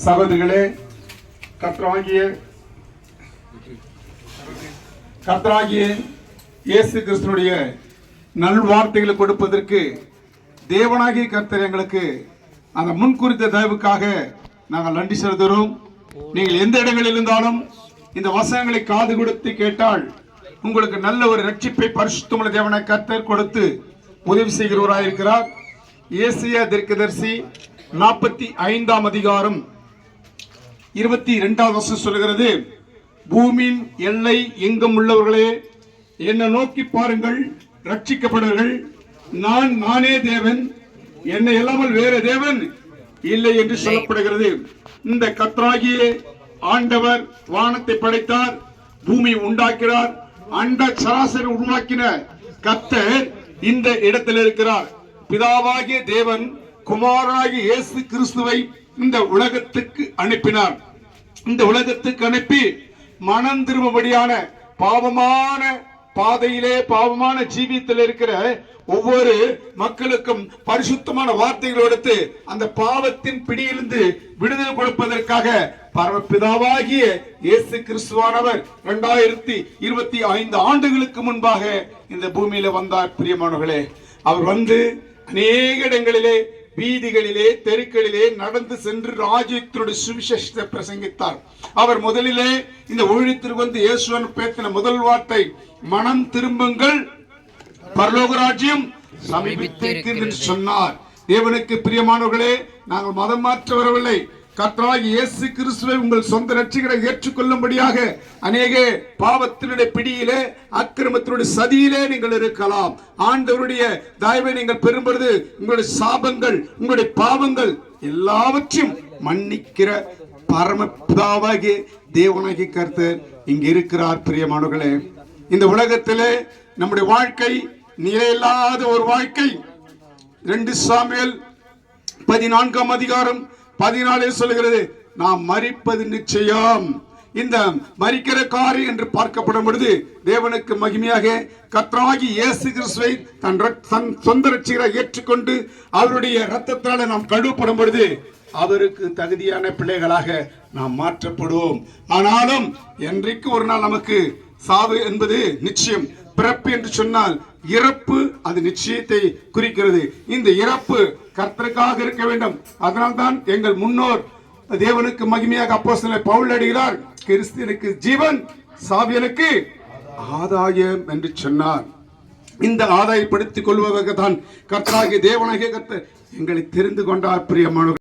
சகோதரிகளே, கர்த்தராகிய இயேசு கிறிஸ்துவினுடைய நல்வார்த்தைகளை கொடுப்பதற்கு தேவனாகிய கர்த்தர் எங்களுக்கு அந்த முன்குறித்த தயவுக்காக நாங்கள் நன்றி செலுத்துகிறோம். நீங்கள் எந்த இடங்களில் இருந்தாலும் இந்த வசனங்களை காது கொடுத்து கேட்டால் உங்களுக்கு நல்ல ஒரு ரட்சிப்பை பரிசுத்தமுள்ள தேவனை கர்த்தர் கொடுத்து உதவி செய்கிறவராயிருக்கிறார். ஏசாயா தீர்க்கதரிசி 45 அதிகாரம் 22வது வசனம் சொல்கிறது, பூமியின் எல்லை எங்கும் உள்ளவர்களே என்னை நோக்கி பாருங்கள், ரட்சிக்கப்படுவர்கள். நானே தேவன், என்னை இல்லாமல் வேற தேவன் இல்லை என்று சொல்லப்படுகிறது. இந்த கர்த்தராகிய ஆண்டவர் வானத்தை படைத்தார், பூமியை உண்டாக்கிறார். அண்ட சராசரி உருவாக்கின கர்த்தர் இந்த இடத்தில் இருக்கிறார். பிதாவாகிய தேவன் குமாரனாகிய இயேசு கிறிஸ்துவை இந்த உலகத்துக்கு அனுப்பினார். இந்த உலகத்துக்கு அனுப்பி மனம் திரும்படியான பாவமான பாதையிலே பாவமான ஜீவியத்தில் இருக்கிற ஒவ்வொரு மக்களுக்கும் பரிசுத்தமான வார்த்தைகளை எடுத்து அந்த பாவத்தின் பிடியிலிருந்து விடுதலை கொடுப்பதற்காக பரமபிதாவாகிய இயேசு கிறிஸ்துவானவர் 2025 ஆண்டுகளுக்கு முன்பாக இந்த பூமியில வந்தார். பிரியமானவர்களே, அவர் வந்து அநேக இடங்களிலே வீதிகளிலே தெருக்களிலே நடந்து சென்று ராஜ்யத்தினுடைய சுவிசேஷத்தை பிரசங்கித்தார். அவர் முதலிலே இந்த ஊழியத்திற்கு வந்து இயேசுவன் பேசின முதல் வார்த்தை, மனம் திரும்புங்கள், பரலோக ராஜ்யம் சமீபித்திருக்கிறது என்று சொன்னார். தேவனுக்கு பிரியமானவர்களே, நாங்கள் மதம் மாற்ற வரவில்லை. கர்த்தராகிய இயேசு கிறிஸ்துவை உங்கள் சொந்த ரட்சகரை ஏற்றுக்கொள்ளும்படியாக அநேக பாவத்தினுடைய பிடியிலே அக்கிரமத்தினுடைய சதியிலே நீங்கள் இருக்கலாம். ஆண்டவருடைய தயவை நீங்கள் பெறும்பொழுது உங்களுடைய சாபங்கள் உங்களுடைய பாவங்கள் எல்லாவற்றையும் மன்னிக்கிற பரமபிதாவாகிய தேவனாகிய கர்த்தர் இங்கு இருக்கிறார். பிரியமானவர்களே, இந்த உலகத்திலே நம்முடைய வாழ்க்கை நிலையில்லாத ஒரு வாழ்க்கை. 2 சாமுவேல் 14 அதிகாரம் 14 சொல்லுகிறது, நாம் மரிப்பது நிச்சயம். இந்த மரிக்கிற காரியம் என்று பார்க்கப்படும் பொழுது தேவனுக்கு மகிமையாக கர்த்தராகிய இயேசு கிறிஸ்துவை தன் சொந்த ரட்சகரை ஏற்றுக்கொண்டு அவருடைய இரத்தத்தால் நாம் கழுவப்படும் பொழுது அவருக்கு தகுதியான பிள்ளைகளாக நாம் மாற்றப்படுவோம். ஆனாலும் என்றைக்கு ஒரு நாள் நமக்கு சாவு என்பது நிச்சயம். பிறப்பு என்று சொன்னால் இறப்பு அது நிச்சயத்தை குறிக்கிறது. இந்த இறப்பு கர்த்தருக்காக இருக்க வேண்டும். அதனால்தான் எங்கள் முன்னோர் தேவனுக்கு மகிமையாக அப்போஸ்தலர் பவுல் எழுதுகிறார், கிறிஸ்துவுக்கு ஜீவன், சாவியனுக்கு ஆதாயம் என்று சொன்னார். இந்த ஆதாயப்படுத்திக் கொள்வதற்கு தான் கர்த்தராகிய தேவனாகிய கர்த்தர் எங்களை தெரிந்து கொண்டார். பிரியமானவர்களே,